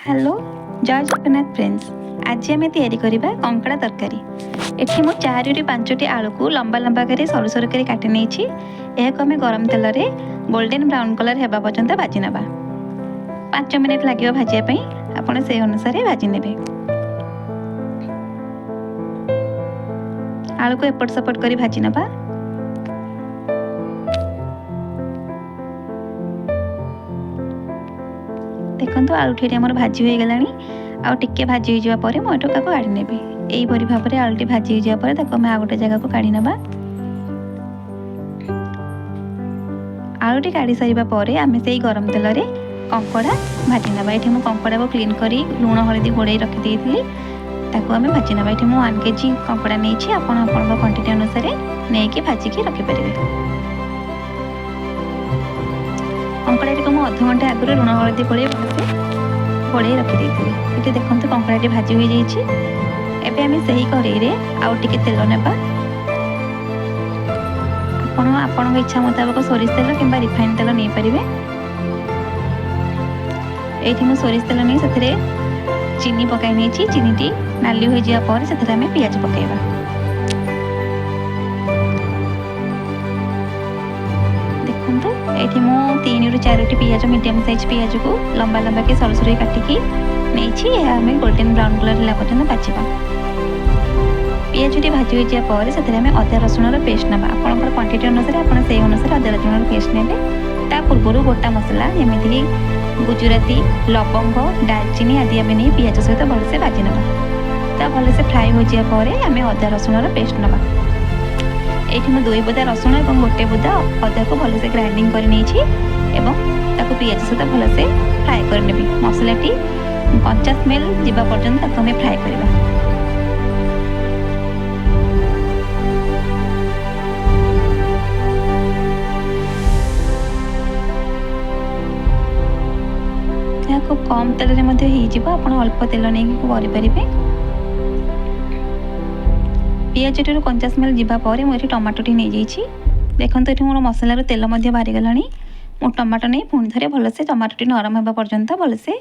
Hello जय Jagannath friends. आज आम या कंकड़ा तरकारी। एठी मु 4 ରୁ 5ଟି आलू को लंबा लंबा कर सरू सरू कर काटी नहीं आम गरम तेल में गोल्डन ब्राउन कलर होगा पर्यंत भाजी नवा। 5 मिनिट लगे भाजापी आपड़ से अनुसार भाजी ने। आलू को एपट सेपट कर भाजी नवा। देखो आलू ठी आम भाजी हो गला आ टिके भाजी हो जाए मुझे काढ़ी नेबी। यहीपरी भाव में आलूटी भाजी हो जाए आम गोटे जगह को काढ़ी नवा। आलूटी काढ़ी सारे आम से गरम तेल में कंकड़ा भाजी नवा। ये मुझे कंकड़ा को क्लीन कर लुण हलदी घोड़े रखी आम भाजी नवा। ये मुझे 1 kg कंकड़ा नहीं आपण क्वांटिटी अनुसार नहीं भाजिकी रखिपारे। कंकड़ा को मुझे अध घंटे आगुरी लुण हलदी घोड़े रखी ये देखो कंकड़ा भाजी हो जाए। आम से कड़े आउ टिके तेल नेबा। आपण इच्छा मुताबिक सोरिष तेल कि रिफाइन तेल नहीं पारे। ये मुझे सोरिष तेल नहीं से चीनी पकाई नहीं। चीनी नाली हो जाए से पियाज पकाइबा। देखो ये मु 3 ରୁ 4ଟି पियाज मीडियम साइज पियाज को लंबा लंबा के सरू सरू काटिकी नहीं आम गोल्डन ब्राउन कलर है पर्यटन भाजवा। पियाजटी भाजी हो जाए से अदा रसुण पेस्ट ना। आपंकर क्वांटिटी अनुसार आप से अनुसार अदा रसुण पेस्ट ने। पूर्व गोटा मसला जमीक गुजराती लवंग दालचीनी आदि आम नहीं पियाज सहित भलसे भाजी ना। भलसे फ्राए हो जाए आम अदा रसुण पेस्ट ना। ये 2 बुदा रसुण और 1 बुदा अदा को भलसे ग्राइंडिंग कर पियाज सहित भलसे फ्राए कर मसलाटी कच्चा स्मेल जीवा पर्यंत आम फ्राए करवा। खूब कम तेल में अल्प तेल नहीं करें। पियाज टी कंचा स्मेल जावापर मुझे टमाटोटी नहीं जाइए। देखो ये मोर मसलार तेल बाहरी गला। मु टमाटो नहीं पुणी थे भलसे टमाटोटी नरम होगा पर्यंत भलसे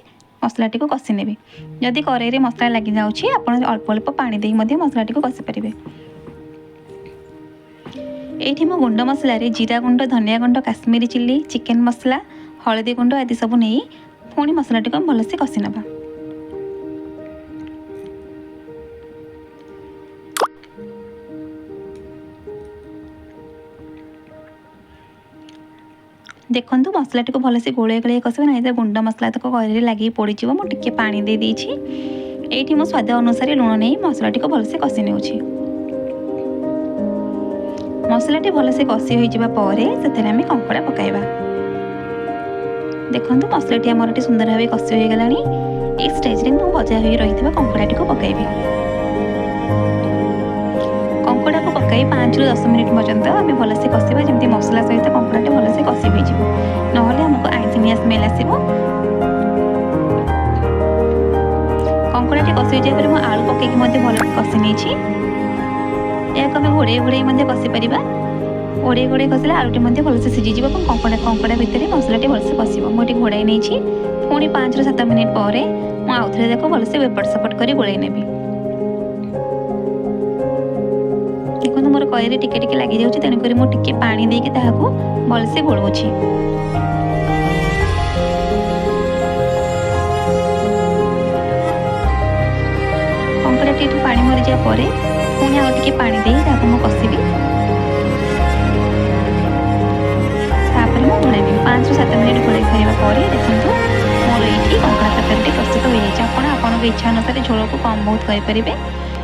मसलाटी को कषि नेबी। जदि कड़ाई मसला लगी जाऊँगी आप अल्प अल्प पानी दे मसलाटी को कषि पारे। ये मो गुंड मसला जीरा गुंड धनिया गुंड काश्मीरी चिल्ली चिकेन मसला हलदी गुंड आदि सब नहीं पुणी मसलाटी को भलसे कषि नवा। देखो मसलाटी को भलसे गोले गोले कसबे ना तो गुंड मसला तक कड़े लगे पड़ जाए। मुझे पानी दे देछि। ये मो स्वाद अनुसार लुण नहीं मसलाटी को भलसे कषि नेउछि। मसलाटी भलसे कषि हो जाए से आम कंकड़ा पकाइबा। देखो मसलाटी आमर सुंदर भाव कषि हो गला। ये स्टेज रे मु भजा हो रही कंकड़ाटी को पकाइबी। कंकड़ा को पकाई 5 ରୁ 10 मिनिट पर्यंत आम भलसे कषा जमी मसला सहित कंकड़ाटी भलसे कषि हो ना आमको आइंसिनिया स्मेल आसो। कंकड़ाटी कषि हो जाए आलू पकईकि भल कषि नहीं आम घोड़े घोड़े कषि पार। घोड़े घोड़े कषिले आलूटी भलसे सीझीज कंकड़ा भितर मसलाटी भलसे कषि। मुझे घोड़ाई नहीं पुणी 5 ରୁ 7 मिनिट पर मुझे देखो भलसे एपट सेपट कर गोलाई नेबी। देखो मोर कड़े टिके टिके लगी जाऊँगी तेणुक मुझे पानी देके भलसे गोलुछि। कंकड़ाटी पानी मरी जाए पुणी आउ टिके पानी दे कषिबी। घोड़ाइबी 5 ରୁ 7 मिनिट घोड़ाई सारा देखो मोर ये कंकड़ा तरकारी प्रस्तुत हो जाए। आपन इच्छा अनुसार झोल को कम बहुत करें।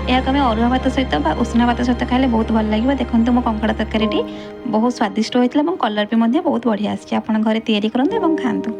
यह आम अरुआ भात सहित उष्णा भात सहित खाइले बहुत भल लगे। देखो मो कंकड़ा तरकारी बहुत स्वादिष्ट होता है। कलर भी बहुत बढ़िया आसी। आप घरे तैयारी करूँ और खातु।